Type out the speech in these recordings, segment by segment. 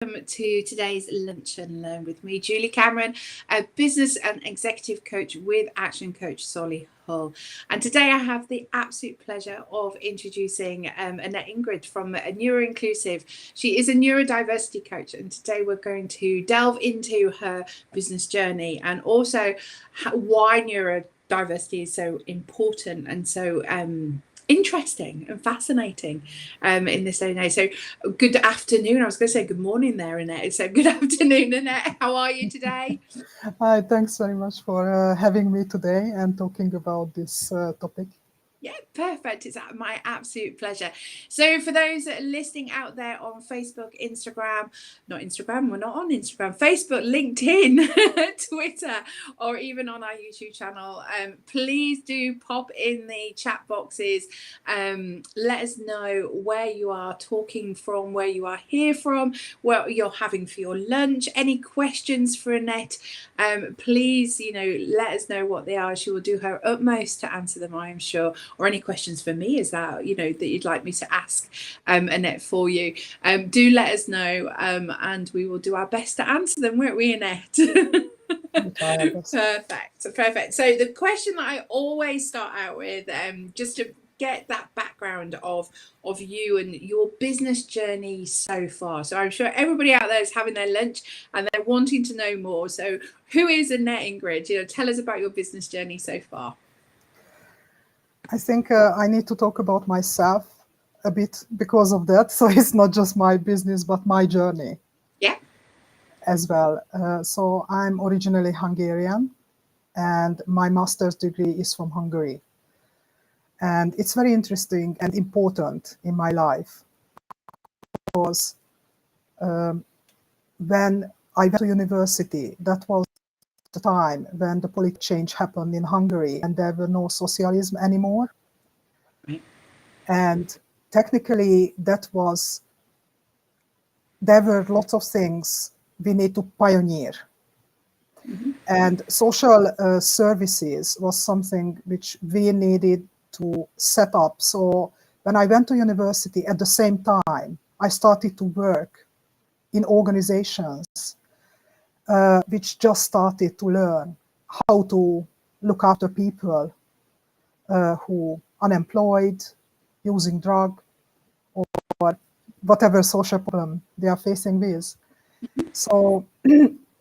To today's Lunch and Learn with me, Julie Cameron, a business and executive coach with ActionCOACH Solihull. And today I have the absolute pleasure of introducing Annette Ingrid from Neuro-Inclusive. She is a neurodiversity coach, and today we're going to delve into her business journey and also why neurodiversity is so important and so interesting and fascinating in this day and age. So good afternoon. I was going to say good morning there, Annette. So good afternoon, Annette. How are you today? Hi, thanks very much for having me today and talking about this topic. Yeah, perfect. It's my absolute pleasure. So for those listening out there on Facebook, Instagram, we're not on Instagram, Facebook, LinkedIn, Twitter, or even on our YouTube channel, please do pop in the chat boxes. Let us know where you are talking from, where you are here from, what you're having for your lunch, any questions for Annette. Please, let us know what they are. She will do her utmost to answer them, I am sure. Or any questions for me is that you'd like me to ask Annette for you, do let us know, and we will do our best to answer them, won't we, Annette? Perfect. So the question that I always start out with, just to get that background of you and your business journey so far. So I'm sure everybody out there is having their lunch and they're wanting to know more. So who is Annette Ingrid? Tell us about your business journey so far. I think I need to talk about myself a bit because of that. So it's not just my business, but my journey. Yeah. As well. So I'm originally Hungarian, and my master's degree is from Hungary. And it's very interesting and important in my life because when I went to university, that was the time when the political change happened in Hungary and there were no socialism anymore. Right. And technically there were lots of things we need to pioneer. Mm-hmm. And social services was something which we needed to set up. So when I went to university, at the same time, I started to work in organizations which just started to learn how to look after people who unemployed, using drug, or whatever social problem they are facing with. So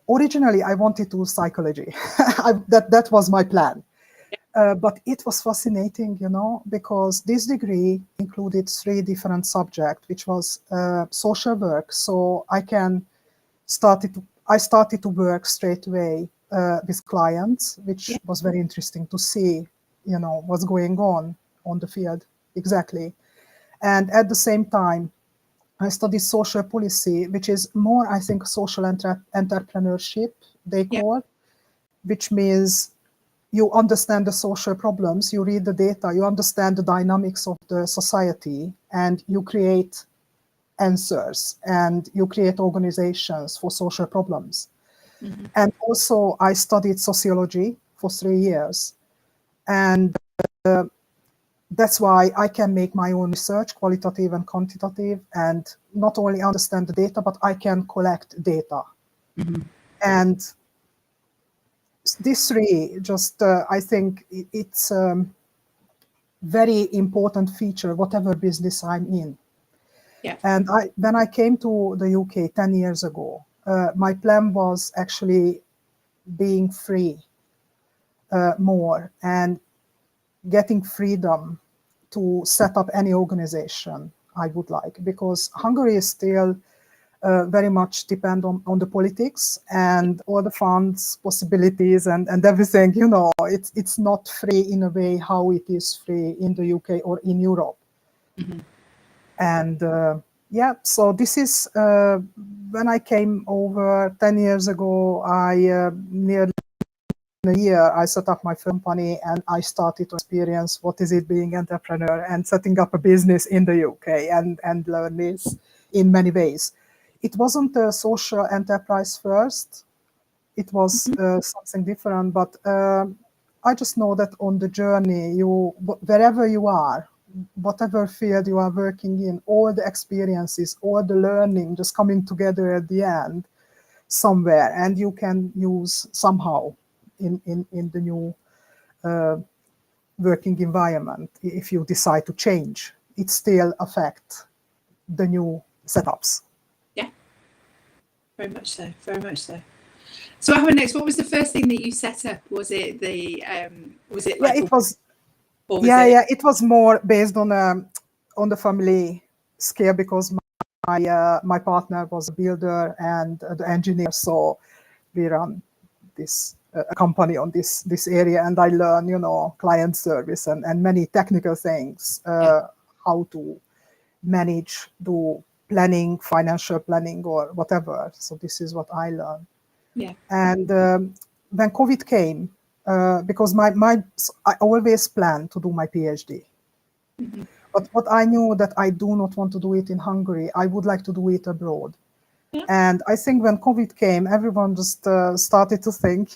originally I wanted to do psychology. That was my plan. But it was fascinating, because this degree included 3 different subjects, which was social work. So I started to work straight away with clients, which was very interesting to see, what's going on the field exactly. And at the same time, I studied social policy, which is more, I think, social entrepreneurship, they call, which means you understand the social problems, you read the data, you understand the dynamics of the society, and you create answers and you create organizations for social problems. Mm-hmm. And also I studied sociology for 3 years. And that's why I can make my own research, qualitative and quantitative, and not only understand the data, but I can collect data. Mm-hmm. And these 3, just I think it's a very important feature, whatever business I'm in. Yeah. And when I came to the UK 10 years ago, my plan was actually being free more and getting freedom to set up any organization I would like, because Hungary is still very much depend on the politics and all the funds, possibilities, and everything. It's not free in a way how it is free in the UK or in Europe. Mm-hmm. And so this is when I came over 10 years ago, nearly a year, I set up my company and I started to experience what is it being an entrepreneur and setting up a business in the UK and learn this in many ways. It wasn't a social enterprise first. It was something different, but I just know that on the journey, wherever you are, whatever field you are working in, all the experiences, all the learning just coming together at the end somewhere, and you can use somehow in the new working environment. If you decide to change, it still affects the new setups. Yeah, very much so, very much so. So what happened next? What was the first thing that you set up? Was it the was it like it was it was more based on the family scale, because my partner was a builder and the engineer, so we run this a company on this area, and I learn, client service and many technical things, how to manage, do planning, financial planning or whatever. So this is what I learned. Yeah. And when COVID came, because I always planned to do my PhD. Mm-hmm. But what I knew that I do not want to do it in Hungary, I would like to do it abroad. Yeah. And I think when COVID came, everyone just started to think,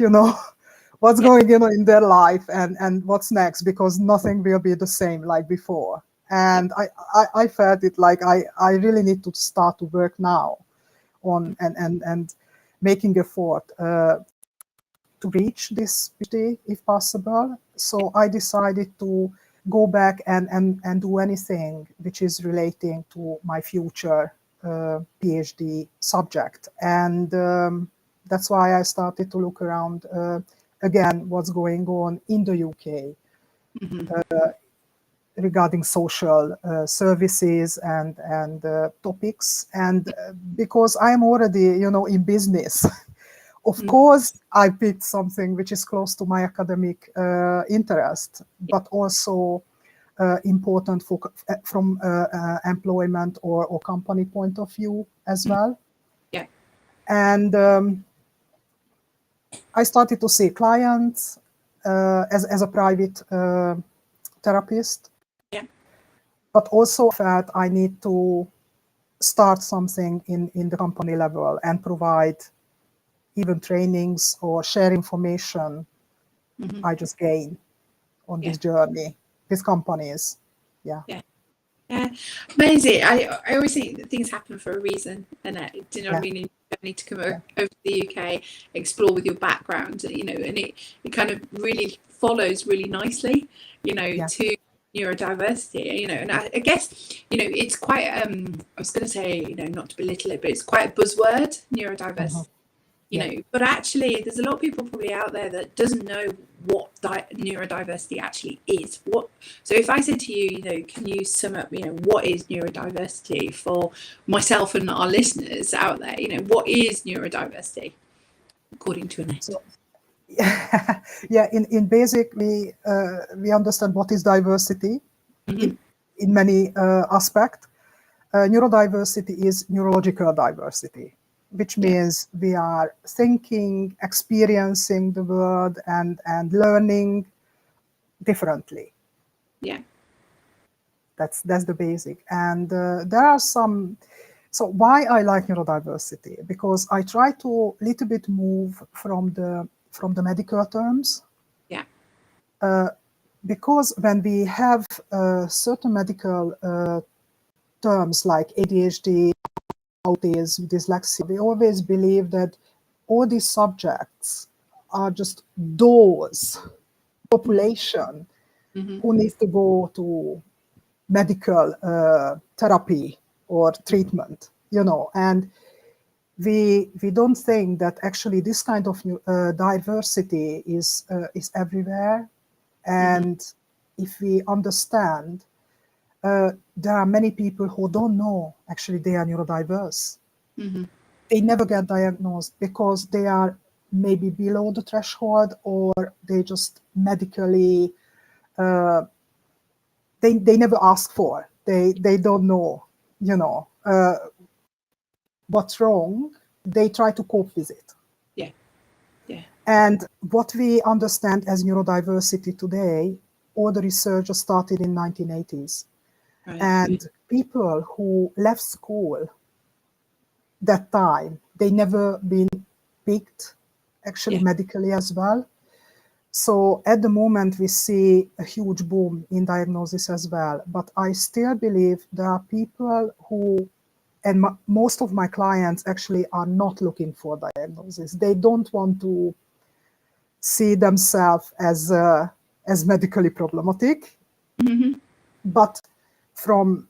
what's going on in their life and what's next, because nothing will be the same like before. And I felt it like I really need to start to work now on and making effort to reach this PhD if possible. So I decided to go back and do anything which is relating to my future PhD subject. And that's why I started to look around again what's going on in the UK regarding social services and topics. And because I'm already, in business, of course, I picked something which is close to my academic interest, but also important from employment or company point of view as well. Yeah. And I started to see clients as a private therapist. Yeah. But also felt I need to start something in the company level and provide even trainings or share information I just gain on this journey with companies. Yeah. Amazing. I always think that things happen for a reason, Annette. Do you know what I mean? You don't need to come over to the UK, explore with your background, and it kind of really follows really nicely, to neurodiversity, and I guess, it's quite, I was going to say, not to belittle it, but it's quite a buzzword, neurodiversity. But actually there's a lot of people probably out there that doesn't know what neurodiversity actually is. So if I said to you, can you sum up, what is neurodiversity for myself and our listeners out there? What is neurodiversity according to Annette? So, in basically we understand what is diversity in many aspects. Neurodiversity is neurological diversity, which means we are thinking, experiencing the world and learning differently. Yeah. That's the basic. And there are some, so why I like neurodiversity? Because I try to little bit move from the medical terms. Yeah. Because when we have certain medical terms like ADHD, autism, dyslexia, we always believe that all these subjects are just those population who needs to go to medical therapy or treatment, and we don't think that actually this kind of diversity is everywhere. And if we understand, there are many people who don't know actually they are neurodiverse. They never get diagnosed because they are maybe below the threshold, or they just medically they never ask for. They don't know, what's wrong. They try to cope with it. And what we understand as neurodiversity today, all the research started in 1980s. Right. And people who left school that time, they never been picked actually medically as well. So at the moment, we see a huge boom in diagnosis as well. But I still believe there are people who, and most of my clients actually are not looking for diagnosis. They don't want to see themselves as medically problematic. Mm-hmm. But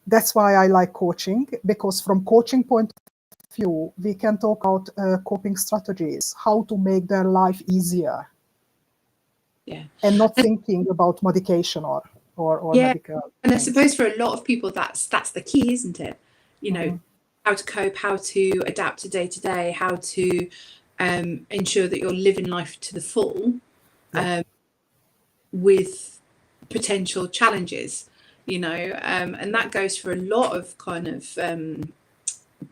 that's why I like coaching, because from coaching point of view, we can talk about coping strategies, how to make their life easier. Yeah. And not thinking about medication or Yeah. medical And I things. suppose for a lot of people, that's the key, isn't it? You know, how to cope, how to adapt to day to day, how to ensure that you're living life to the full, with potential challenges, you know, and that goes for a lot of kind of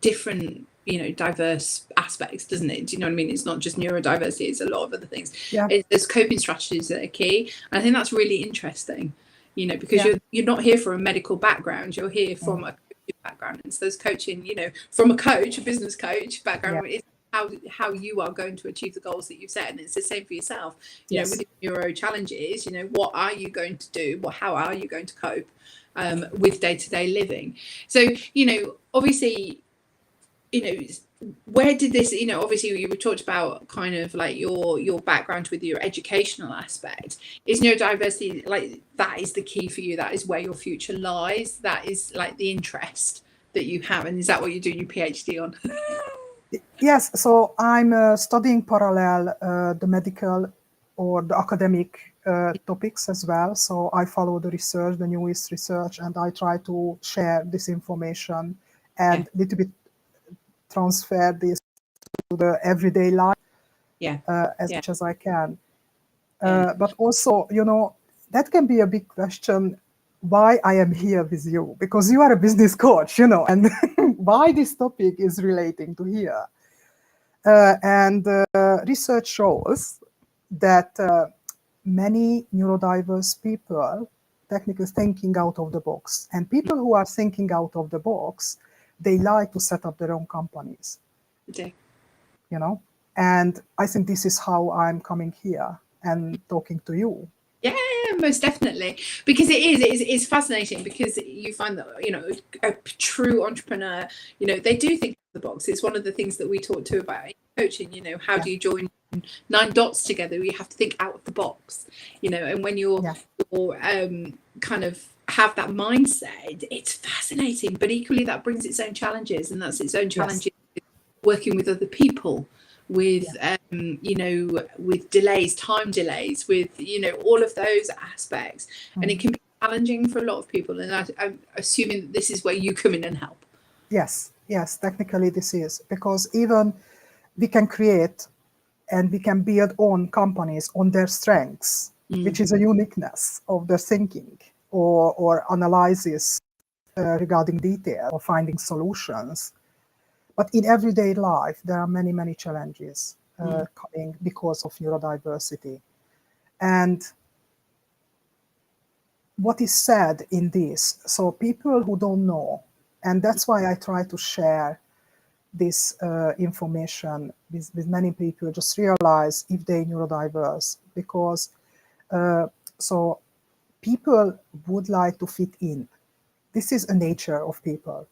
different, you know, diverse aspects, doesn't it? Do you know what I mean? It's not just neurodiversity, it's a lot of other things. Yeah. There's coping strategies that are key. And I think that's really interesting, you know, because you're not here for a medical background, you're here from a coaching background. And so there's coaching, you know, from a coach, a business coach background, is how you are going to achieve the goals that you've set. And it's the same for yourself, you know, with your neuro challenges, you know, what are you going to do? How are you going to cope with day-to-day living? So, you know, obviously, you know, where did this, you know, obviously you talked about kind of like your background with your educational aspect. Is neurodiversity, like, that is the key for you? That is where your future lies? That is like the interest that you have? And is that what you're doing your PhD on? Yes, so I'm studying parallel the medical or the academic topics as well. So I follow the research, the newest research, and I try to share this information and a little bit transfer this to the everyday life as much as I can. But also, you know, that can be a big question, why I am here with you, because you are a business coach, you know, and why this topic is relating to here. And research shows that many neurodiverse people technically thinking out of the box. And people who are thinking out of the box, they like to set up their own companies. Okay. You know? And I think this is how I'm coming here and talking to you. Yeah, most definitely, because it's fascinating, because you find that, you know, a true entrepreneur, you know, they do think out of the box. It's one of the things that we talk to about in coaching, you know, how do you join 9 dots together? You have to think out of the box, you know, and when you're kind of have that mindset, it's fascinating, but equally that brings its own challenges, and that's its own challenges working with other people, with you know, with delays, time delays, with, you know, all of those aspects. And it can be challenging for a lot of people, and I'm assuming that this is where you come in and help. Yes, technically this is, because even we can create and we can build on companies on their strengths, which is a uniqueness of their thinking or analysis regarding detail or finding solutions. But in everyday life, there are many, many challenges coming because of neurodiversity. And what is said in this, so people who don't know, and that's why I try to share this information with many people, just realize if they're neurodiverse, because so people would like to fit in. This is a nature of people.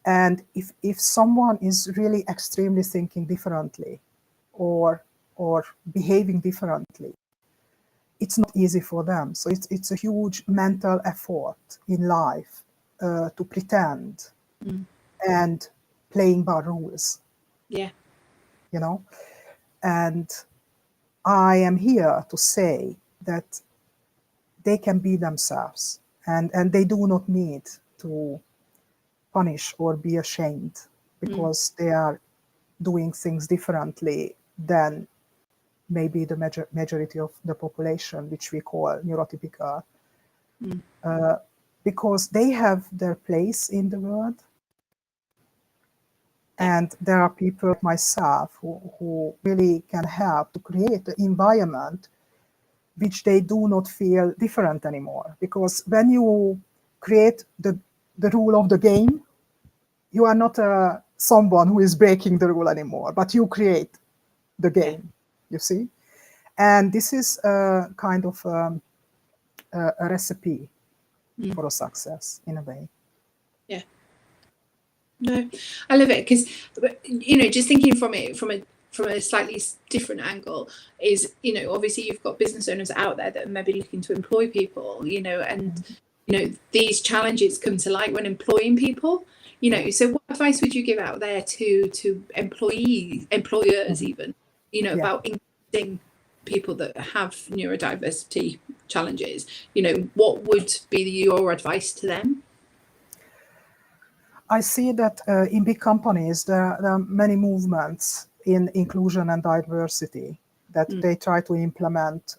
And if someone is really extremely thinking differently or behaving differently, it's not easy for them. So it's a huge mental effort in life to pretend and playing by rules. Yeah. You know? And I am here to say that they can be themselves, and they do not need to punish or be ashamed because they are doing things differently than maybe the majority of the population, which we call neurotypical, because they have their place in the world. And there are people like myself who really can help to create an environment which they do not feel different anymore. Because when you create the rule of the game, you are not someone who is breaking the rule anymore, but you create the game, you see? And this is a kind of a recipe for a success in a way. Yeah. No, I love it because, you know, just thinking from a slightly different angle is, you know, obviously you've got business owners out there that are maybe looking to employ people, you know, and, you know, these challenges come to light when employing people, you know. So what advice would you give out there to employers even, you know, about including people that have neurodiversity challenges? You know, what would be your advice to them? I see that in big companies, there are many movements in inclusion and diversity that they try to implement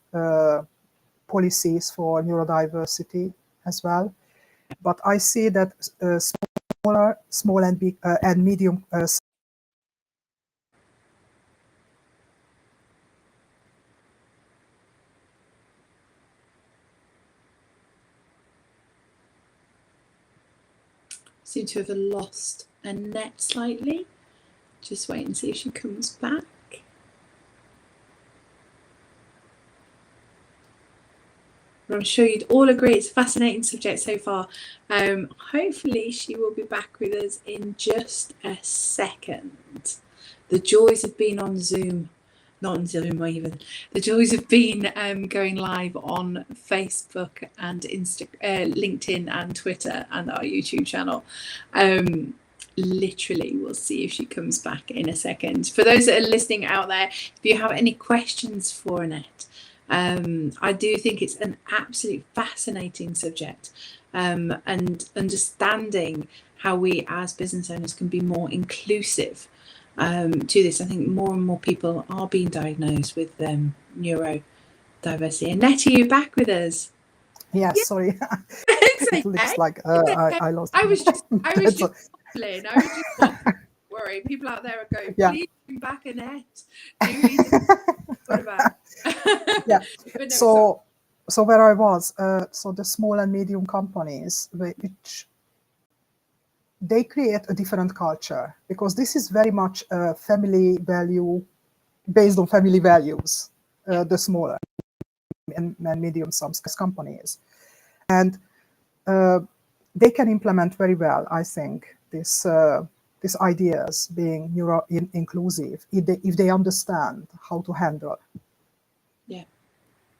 policies for neurodiversity as well. But I see that small and big and medium seem to have lost Annette slightly. Just wait and see if she comes back. I'm sure you'd all agree it's a fascinating subject so far. Hopefully she will be back with us in just a second. The joys of being on Zoom, not on Zoom even, the joys of being going live on Facebook and LinkedIn and Twitter and our YouTube channel. Literally, we'll see if she comes back in a second. For those that are listening out there, if you have any questions for Annette, I do think it's an absolute fascinating subject, and understanding how we as business owners can be more inclusive to this. I think more and more people are being diagnosed with neurodiversity. Annette, are you back with us? Yes, yeah. Sorry. It looks like I lost. I was just waffling. I was just waffling. Worry, people out there are going, please bring back Annette. What about? Yeah. No, so where I was, so the small and medium companies, which they create a different culture, because this is very much a family value, based on family values, the smaller and medium-sized companies. And they can implement very well, I think, these ideas being neuro-inclusive if they understand how to handle. Yeah,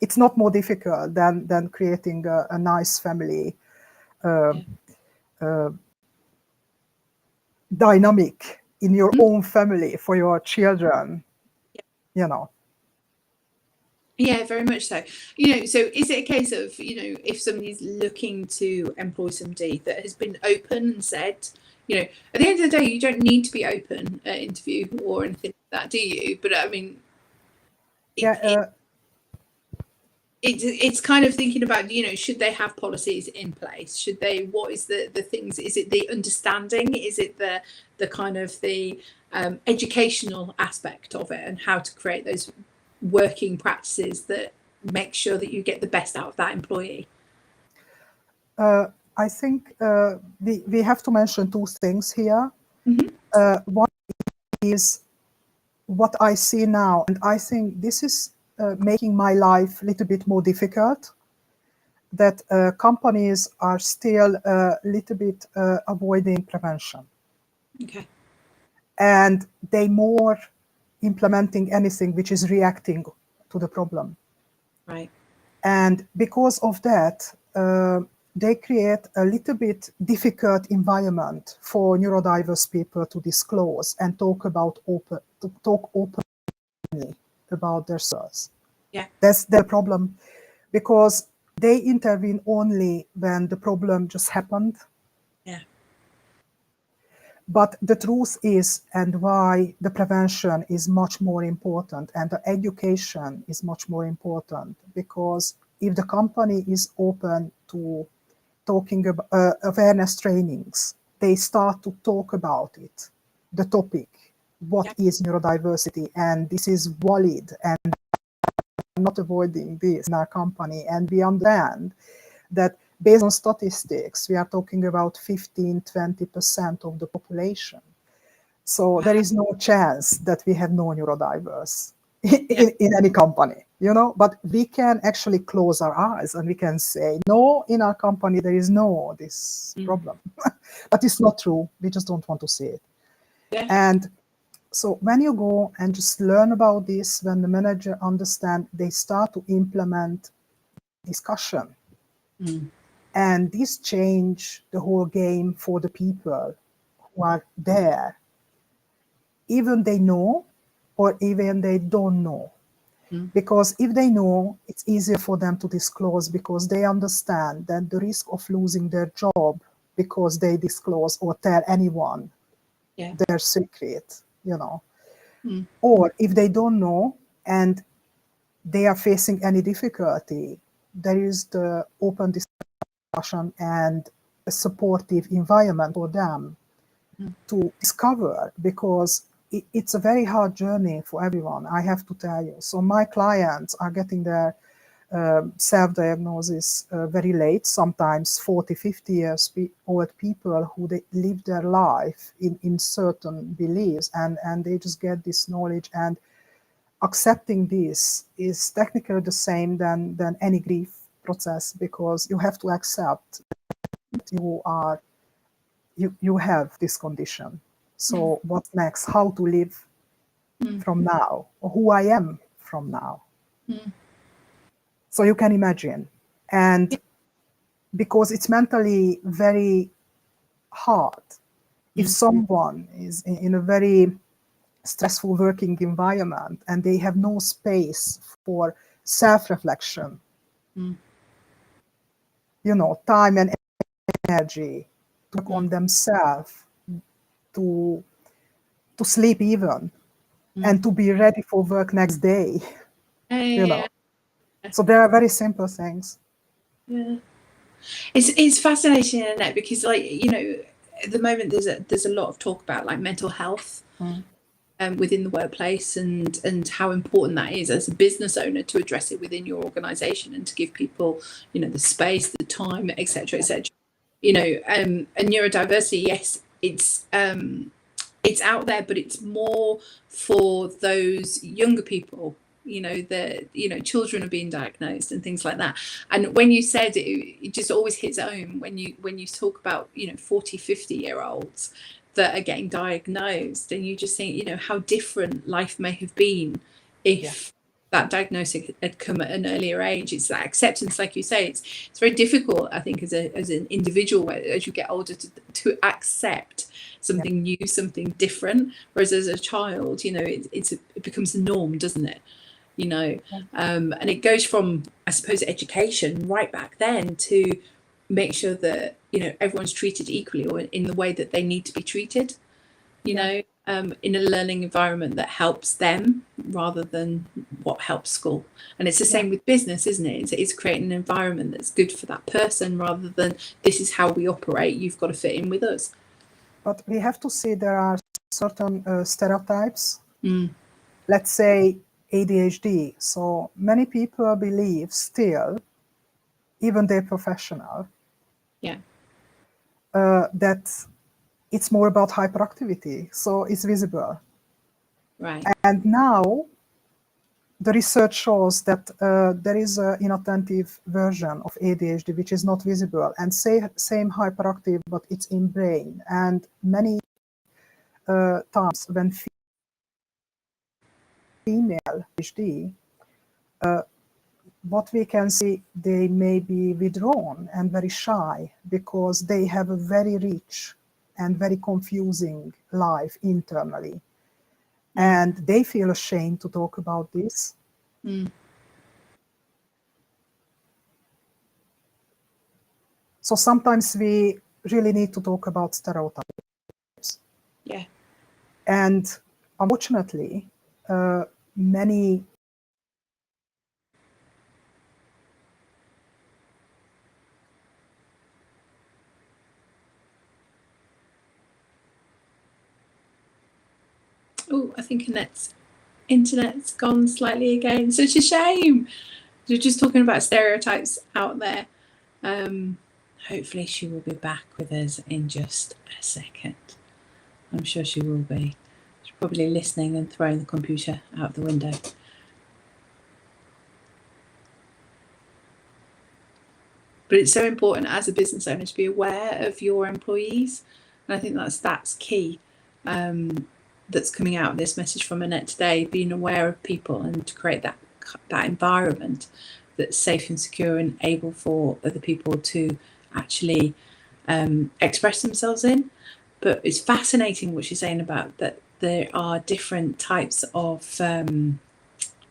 it's not more difficult than creating a nice family dynamic in your own family for your children. You know. Yeah, very much so. You know, so is it a case of, you know, if somebody's looking to employ somebody that has been open and said, you know, at the end of the day, you don't need to be open at interview or anything like that, do you? But I mean, it's kind of thinking about, you know, should they have policies in place? Should they? What is the things? Is it the understanding? Is it the kind of the educational aspect of it, and how to create those working practices that make sure that you get the best out of that employee? I think we have to mention two things here. One is what I see now, and I think this is making my life a little bit more difficult, that companies are still a little bit avoiding prevention. Okay. And they more implementing anything which is reacting to the problem. Right. And because of that, they create a little bit difficult environment for neurodiverse people to disclose and talk openly about their selves. Yeah. That's the problem, because they intervene only when the problem just happened. Yeah. But the truth is, and why the prevention is much more important and the education is much more important, because if the company is open to talking about awareness trainings, they start to talk about it, the topic, what is neurodiversity, and this is valid, and I'm not avoiding this in our company. And we understand that based on statistics, we are talking about 15-20% of the population. So there is no chance that we have no neurodiverse in any company, you know, but we can actually close our eyes and we can say, no, in our company, there is no this problem. But it's not true. We just don't want to see it. Yeah. And so when you go and just learn about this, when the manager understand, they start to implement discussion. And this change the whole game for the people who are there, even they know or even they don't know. Because if they know, it's easier for them to disclose, because they understand that the risk of losing their job because they disclose or tell anyone their secret, you know. Or if they don't know and they are facing any difficulty, there is the open discussion and a supportive environment for them to discover, because it's a very hard journey for everyone, I have to tell you. So my clients are getting their self-diagnosis very late, sometimes 40, 50 years old people who they live their life in certain beliefs, and they just get this knowledge. And accepting this is technically the same than any grief process, because you have to accept that you have this condition. So what's next? How to live from now, or who I am from now. So you can imagine. And because it's mentally very hard, if someone is in a very stressful working environment and they have no space for self-reflection, you know, time and energy to work on themselves, to sleep even, and to be ready for work next day, you know. So there are very simple things. Yeah. It's fascinating, Annette, because, like, you know, at the moment there's a lot of talk about like mental health within the workplace, and how important that is as a business owner to address it within your organization and to give people, you know, the space, the time, etc., etc. You know, and neurodiversity, yes, it's out there, but it's more for those younger people. You know, children are being diagnosed and things like that. And when you said it just always hits home when you talk about, you know, 40, 50-year-olds that are getting diagnosed, and you just think, you know, how different life may have been if that diagnosis had come at an earlier age. It's that acceptance, like you say, it's very difficult, I think, as an individual, as you get older, to accept something new, something different. Whereas as a child, you know, it becomes the norm, doesn't it? You know, and it goes from, I suppose, education right back then to make sure that, you know, everyone's treated equally or in the way that they need to be treated, you know, in a learning environment that helps them rather than what helps school. And it's the same with business, isn't it? It's creating an environment that's good for that person rather than this is how we operate, you've got to fit in with us. But we have to see there are certain stereotypes. Let's say ADHD. So many people believe still, even they're professional, that it's more about hyperactivity. So it's visible. Right. And now the research shows that there is an inattentive version of ADHD which is not visible, and same hyperactive, but it's in brain. And many times when female ADHD, what we can see, they may be withdrawn and very shy because they have a very rich and very confusing life internally. And they feel ashamed to talk about this. So sometimes we really need to talk about stereotypes. And unfortunately, many I think Annette's internet's gone slightly again. Such a shame. We're just talking about stereotypes out there. Hopefully she will be back with us in just a second. I'm sure she will be. She's probably listening and throwing the computer out the window. But it's so important as a business owner to be aware of your employees. And I think that's key. That's coming out of this message from Annette today, being aware of people and to create that environment that's safe and secure and able for other people to actually express themselves in. But it's fascinating what she's saying about that there are different types of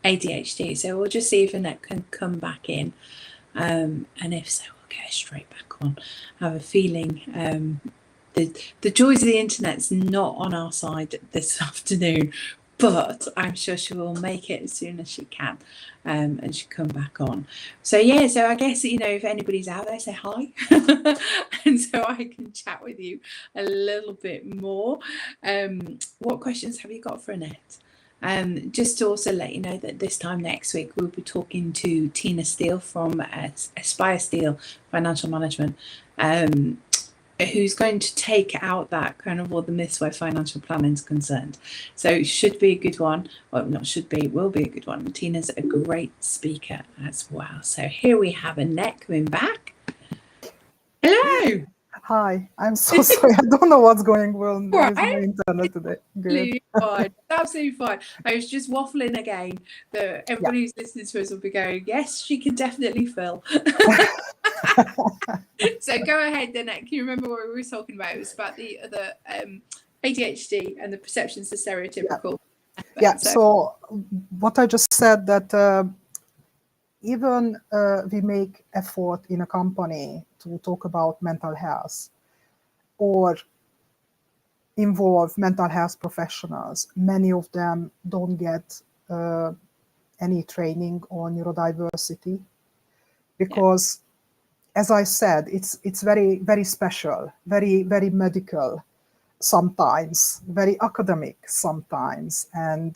ADHD. So we'll just see if Annette can come back in. And if so, we'll get her straight back on. I have a feeling the joys of the internet's not on our side this afternoon, but I'm sure she will make it as soon as she can, and she'll come back on. So yeah, so I guess, you know, if anybody's out there, say hi, and so I can chat with you a little bit more. What questions have you got for Annette? Just to also let you know that this time next week we'll be talking to Tina Steele from Aspire Steele Financial Management, who's going to take out that kind of all the myths where financial planning is concerned. So it should be a good one. Well, not should be, it will be a good one. Tina's a great speaker as well. So here we have Annette coming back. Hello. Hi, I'm so sorry. I don't know what's going on Right. with my internet today. Absolutely fine. Absolutely fine. I was just waffling again. Everybody who's listening to us will be going, yes, she can definitely fill. So go ahead, Annette. Can you remember what we were talking about? It was about the other ADHD and the perceptions of stereotypical. Yeah. So what I just said, that even we make effort in a company to talk about mental health or involve mental health professionals, many of them don't get any training on neurodiversity because, as I said, it's very, very special, very, very medical sometimes, very academic sometimes, and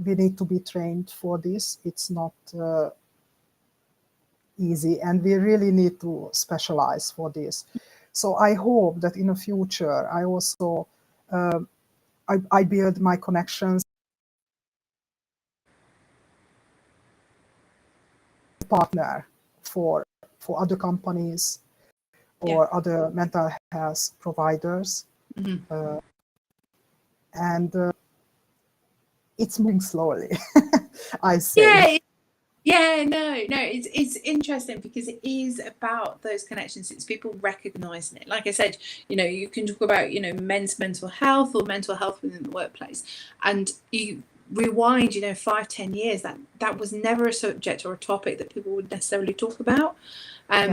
we need to be trained for this. It's not easy, and we really need to specialize for this. So I hope that in the future I also I build my connections, partner for other companies or other mental health providers, and it's moving slowly. I say. Yeah, no, it's interesting because it is about those connections. It's people recognizing it. Like I said, you know, you can talk about, you know, men's mental health or mental health within the workplace, and you rewind, you know, 5-10 years, that was never a subject or a topic that people would necessarily talk about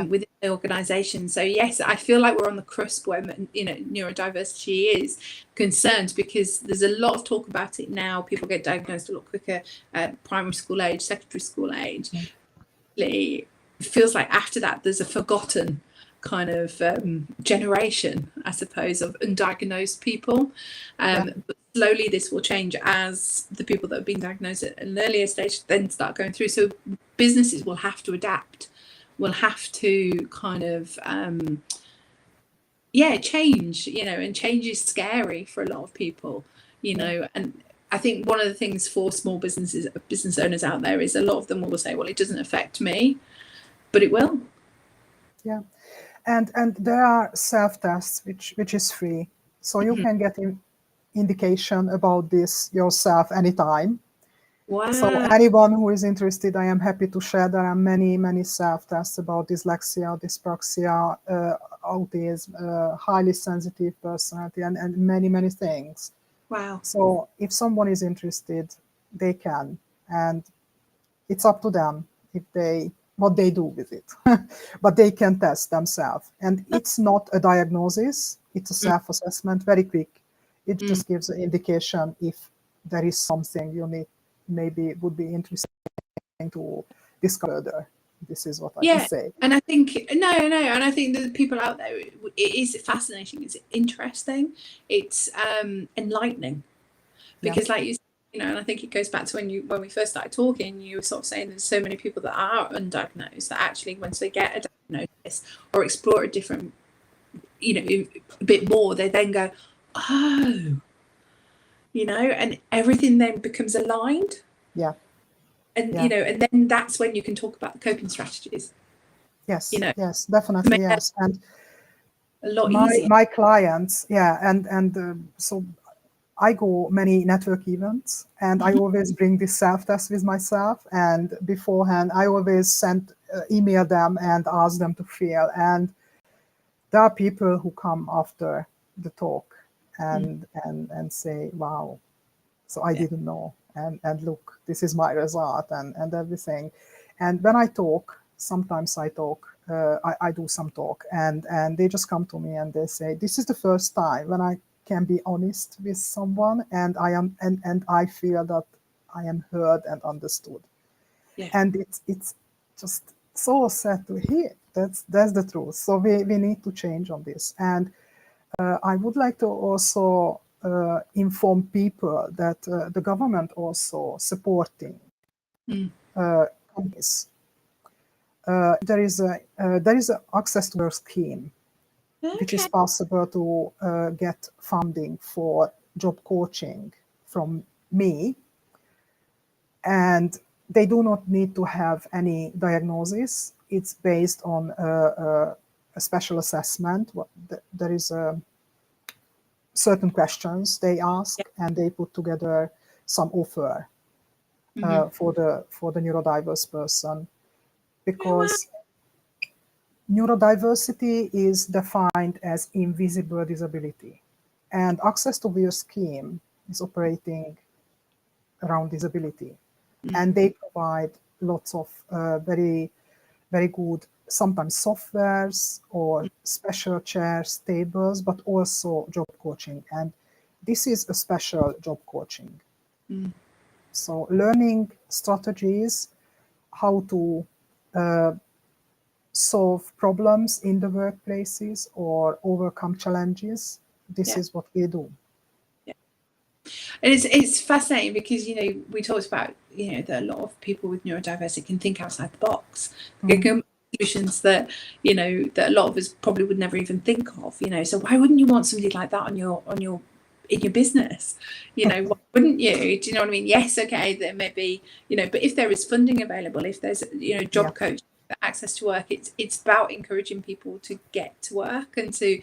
within the organization. So yes, I feel like we're on the cusp where, you know, neurodiversity is concerned, because there's a lot of talk about it now. People get diagnosed a lot quicker at primary school age, secondary school age. It feels like after that there's a forgotten kind of generation, I suppose, of undiagnosed people. But slowly this will change as the people that have been diagnosed at an earlier stage then start going through. So businesses will have to adapt, will have to kind of change, you know, and change is scary for a lot of people, you know. And I think one of the things for small businesses, business owners out there, is a lot of them will say, well, it doesn't affect me, but it will. Yeah. And there are self-tests which is free, so you can get an indication about this yourself anytime. Wow. So anyone who is interested, I am happy to share. There are many self-tests about dyslexia, dyspraxia, autism, highly sensitive personality, and many things. Wow. So if someone is interested, they can, and it's up to them what they do with it. But they can test themselves, and it's not a diagnosis, it's a self-assessment, very quick. It just gives an indication if there is something you need, maybe would be interesting to discover further. This is what I can say. And I think and I think that the people out there, it is fascinating, it's interesting, it's enlightening, because like you said, you know, and I think it goes back to when we first started talking, you were sort of saying there's so many people that are undiagnosed that actually once they get a diagnosis or explore a different, you know, a bit more, they then go, oh, you know, and everything then becomes aligned. And you know, and then that's when you can talk about the coping strategies. Yes, you know, yes, to definitely, make that yes. And a lot easier. my clients, yeah, and so I go many network events, and I Mhm. always bring this self-test with myself. And beforehand, I always email them and ask them to fill. And there are people who come after the talk Mm. and say, "Wow, so I Yeah. didn't know." And look, this is my result and everything. And when I talk, sometimes I talk. I do some talk, and they just come to me and they say, "This is the first time when I can be honest with someone, and I feel that I am heard and understood." Yeah. And it's just so sad to hear. That's the truth. So we need to change on this. And I would like to also inform people that the government also supporting Mm. companies. There is a access to work scheme, which is Okay. possible to get funding for job coaching from me, and they do not need to have any diagnosis. It's based on a special assessment. There is certain questions they ask, Yeah. and they put together some offer Hmm. for the neurodiverse person, Oh, wow. because neurodiversity is defined as invisible disability, and access to work scheme is operating around disability, Mm. and they provide lots of very very good, sometimes softwares or special chairs, tables, but also job coaching. And this is a special job coaching. Mm. So learning strategies, how to solve problems in the workplaces or overcome challenges. This Yeah. is what we do. Yeah. And it's fascinating because, we talked about, that a lot of people with neurodiversity can think outside the box. They Mm. can solutions that, that a lot of us probably would never even think of, So why wouldn't you want somebody like that in your business? Why wouldn't you? Do you know what I mean? Yes, okay, there may be, but if there is funding available, if there's, Yeah, job coach, access to work, it's about encouraging people to get to work and to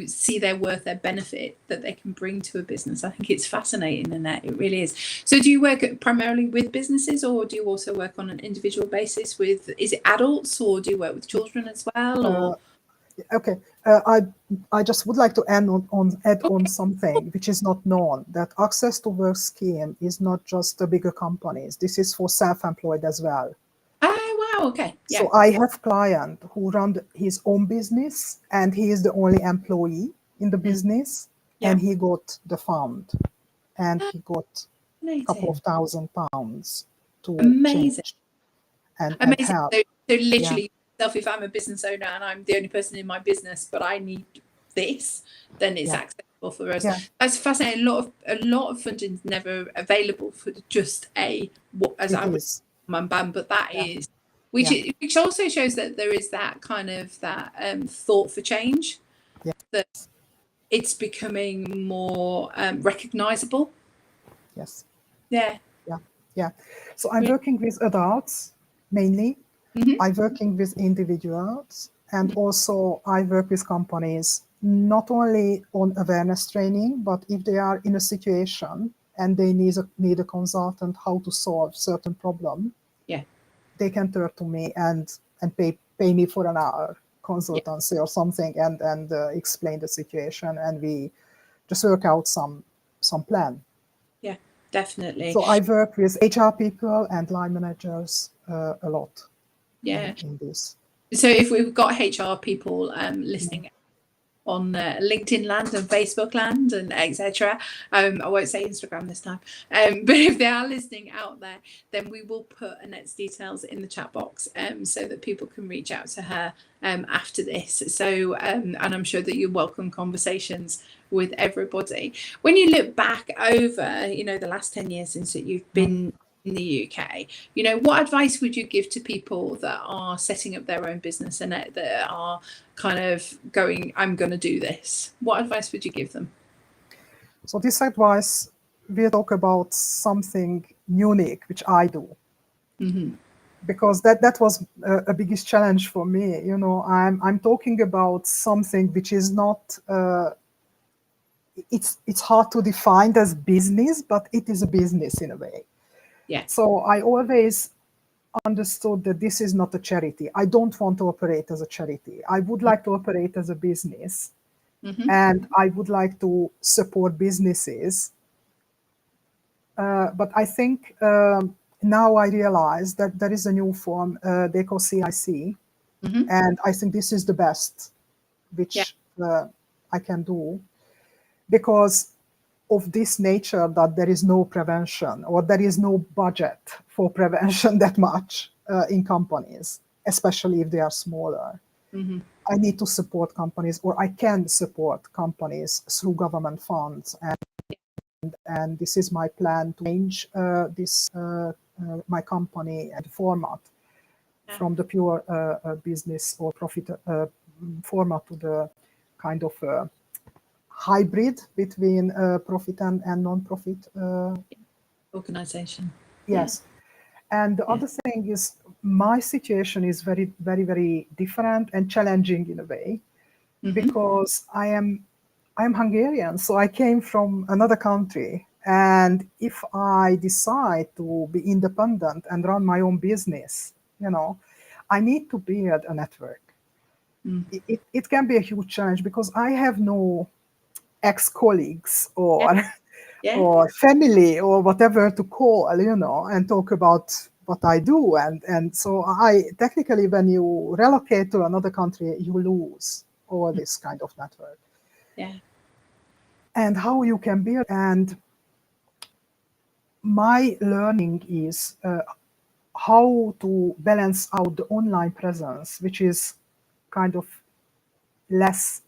see their worth, their benefit that they can bring to a business. I think it's fascinating, Annette. It really is. So do you work primarily with businesses, or do you also work on an individual basis is it adults, or do you work with children as well, or okay. I just would like to add on something which is not known, that access to work scheme is not just the bigger companies. This is for self-employed as well. oh wow, okay, yeah, So I have client who run his own business, and he is the only employee in the business, yeah, and he got the fund, and he got a couple of amazing, £1,000 to amazing, change and amazing. help. So Yeah, literally, if I'm a business owner and I'm the only person in my business, but I need this, then it's yeah, accessible for us. yeah. That's fascinating. A lot of funding is never available for just as It I would is. bam, but that Yeah, is yeah, which also shows that there is that kind of that thought for change, yeah. that it's becoming more recognizable. Yes. Yeah. Yeah, yeah. So I'm working with adults mainly. Mm-hmm. I'm working with individuals, and also I work with companies not only on awareness training, but if they are in a situation and they need a consultant how to solve certain problem, Yeah. they can turn to me and pay me for an hour Yeah. consultancy or something, and explain the situation, and we just work out some plan. Yeah. Definitely. So I work with HR people and line managers a lot Yeah. in this. So if we've got HR people listening on LinkedIn land and Facebook land and etc. I won't say Instagram this time, but if they are listening out there, then we will put Annette's details in the chat box so that people can reach out to her after this. So and I'm sure that you welcome conversations with everybody. When you look back over, the last 10 years since that you've been in the UK, what advice would you give to people that are setting up their own business and that are kind of going, I'm going to do this? What advice would you give them? So this advice, we talk about something unique, which I do. Mm-hmm. because that was a biggest challenge for me. You know, I'm talking about something which is not. It's hard to define as business, but it is a business in a way. Yeah. So I always understood that this is not a charity. I don't want to operate as a charity. I would like to operate as a business, and I would like to support businesses. But I think now I realize that there is a new form, they call CIC, and I think this is the best which I can do, because of this nature that there is no prevention, or there is no budget for prevention that much in companies, especially if they are smaller. I need to support companies, or I can support companies through government funds, and this is my plan to change my company and format from the pure business or profit format to the kind of hybrid between profit and non-profit Organization. yes. And the other thing is, my situation is very, very, very different and challenging in a way, because I'm Hungarian, so I came from another country, and if I decide to be independent and run my own business, you know, I need to build a network. It can be a huge challenge, because I have no ex-colleagues or or family or whatever to call, you know, and talk about what I do. And so I technically, when you relocate to another country, you lose all this kind of network. Yeah. And how you can build. And my learning is how to balance out the online presence, which is kind of less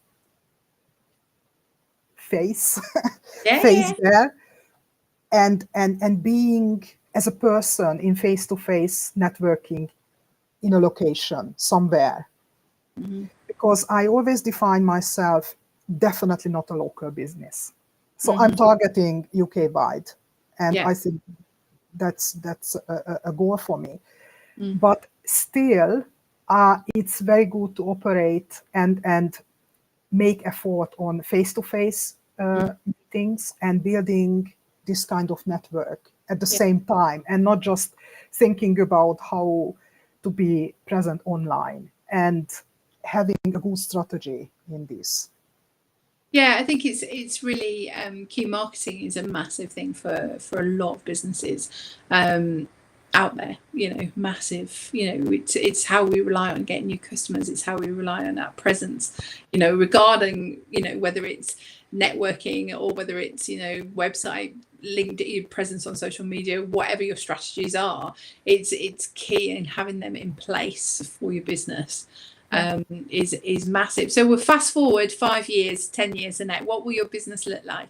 face there, and being as a person in face-to-face networking in a location somewhere. Because I always define myself definitely not a local business. So I'm targeting UK wide, and I think that's a goal for me. But still, it's very good to operate and make effort on face-to-face meetings and building this kind of network at the same time, and not just thinking about how to be present online, and having a good strategy in this. Yeah, I think it's really key. Marketing is a massive thing for a lot of businesses out there. You know, massive. You know, it's how we rely on getting new customers. It's how we rely on that presence. You know, regarding, you know, whether it's networking or whether it's, you know, website, LinkedIn presence on social media, whatever your strategies are, it's key in having them in place for your business. Is massive. So we'll fast forward 5 years, 10 years, Annette, what will your business look like?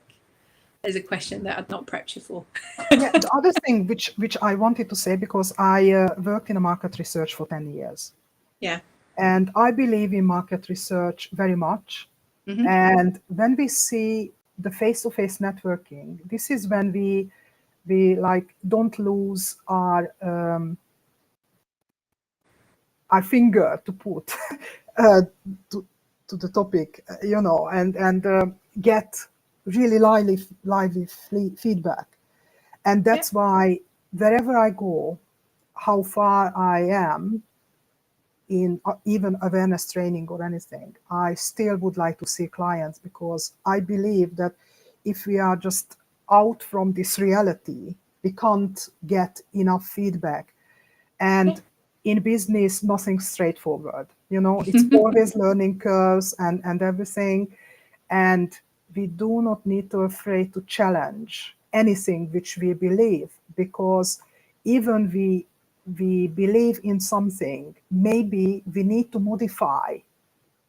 There's a question that I'd not prepped you for. Yeah, the other thing which I wanted to say, because I worked in a market research for 10 years. Yeah. And I believe in market research very much. And when we see the face-to-face networking, this is when we like don't lose our finger to put to the topic, you know, and get really lively feedback. And that's why wherever I go, how far I am in even awareness training or anything, I still would like to see clients, because I believe that if we are just out from this reality, we can't get enough feedback. And in business, nothing's straightforward. You know, it's always learning curves and everything. And we do not need to be afraid to challenge anything which we believe, because even we believe in something, maybe we need to modify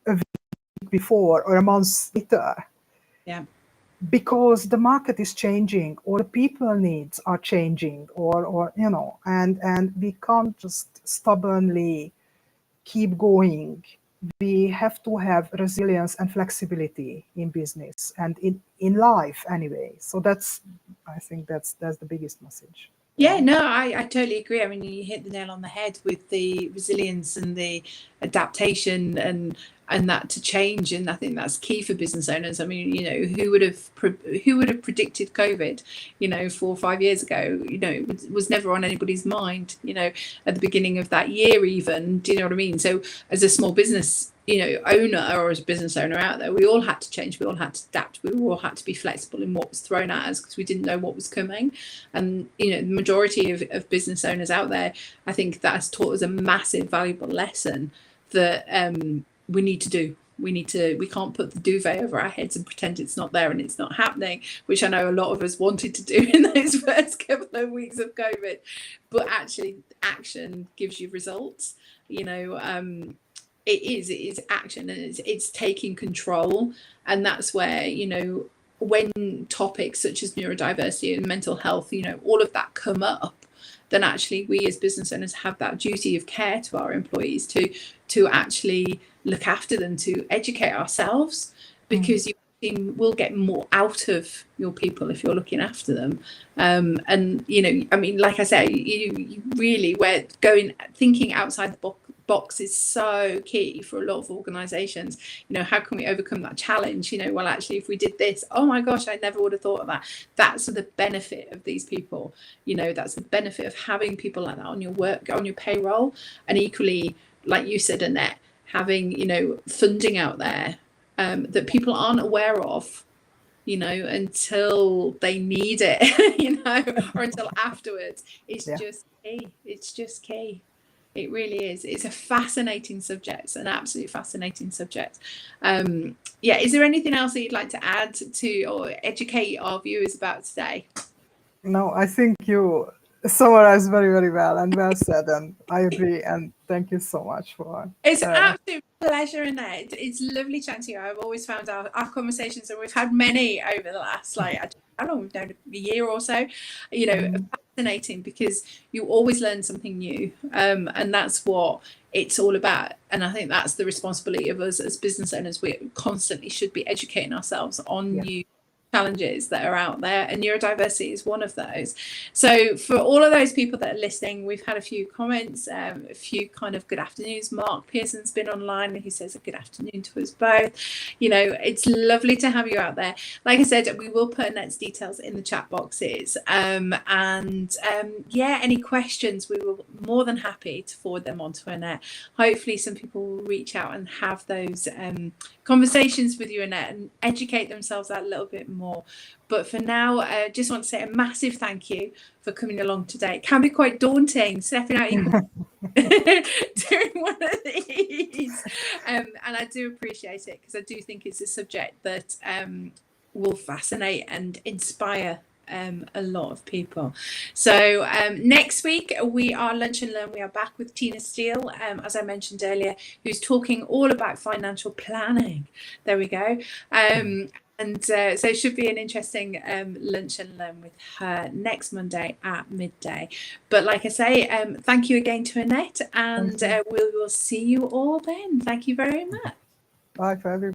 a week before or a month later. Yeah. Because the market is changing, or the people needs are changing, or you know, and we can't just stubbornly keep going. We have to have resilience and flexibility in business and in life anyway. So I think that's the biggest message. Yeah, no, I totally agree. I mean, you hit the nail on the head with the resilience and the adaptation and that to change, and I think that's key for business owners. I mean, you know, who would have predicted COVID, you know, 4 or 5 years ago? You know, it was never on anybody's mind, you know, at the beginning of that year even. Do you know what I mean? So as a small business, you know, owner or as a business owner out there, we all had to change, we all had to adapt, we all had to be flexible in what was thrown at us because we didn't know what was coming. And you know, the majority of business owners out there, I think that has taught us a massive valuable lesson that we need to do. We can't put the duvet over our heads and pretend it's not there and it's not happening, which I know a lot of us wanted to do in those first couple of weeks of COVID. But actually, action gives you results. You know, it is action, and it's taking control. And that's where, you know, when topics such as neurodiversity and mental health, you know, all of that come up, then actually we as business owners have that duty of care to our employees to actually look after them, to educate ourselves, because you will get more out of your people if you're looking after them. And you know, I mean, like I say, you really, thinking outside the box is so key for a lot of organizations. You know, how can we overcome that challenge? You know, well, actually, if we did this, oh my gosh, I never would have thought of that. That's the benefit of these people. You know, that's the benefit of having people like that on your payroll. And equally, like you said, Annette, having, you know, funding out there that people aren't aware of, you know, until they need it, you know, or until afterwards. It's just key. It's just key. It really is. It's a fascinating subject, an absolute fascinating subject. Yeah, is there anything else that you'd like to add to or educate our viewers about today? No, I think you summarized very, very well and well said, and I agree. And thank you so much for. It's an absolute pleasure, Annette. It's lovely chatting to you. I've always found our conversations, and we've had many over the last, like, I don't know, we've known a year or so, you know, fascinating, because you always learn something new, and that's what it's all about. And I think that's the responsibility of us as business owners. We constantly should be educating ourselves on new challenges that are out there, and neurodiversity is one of those. So for all of those people that are listening, we've had a few comments, a few kind of good afternoons. Mark Pearson's been online and he says a good afternoon to us both. You know, it's lovely to have you out there. Like I said, we will put Annette's details in the chat boxes, yeah, any questions, we were more than happy to forward them on to Annette. Hopefully some people will reach out and have those conversations with you, Annette, and educate themselves a little bit more. But for now, I just want to say a massive thank you for coming along today. It can be quite daunting stepping out during one of these, and I do appreciate it, because I do think it's a subject that will fascinate and inspire a lot of people. So next week we are Lunch and Learn. We are back with Tina Steele, as I mentioned earlier, who's talking all about financial planning. There we go. And so it should be an interesting Lunch and Learn with her next Monday at midday. But like I say, thank you again to Annette, and we will see you all then. Thank you very much. Bye for everybody.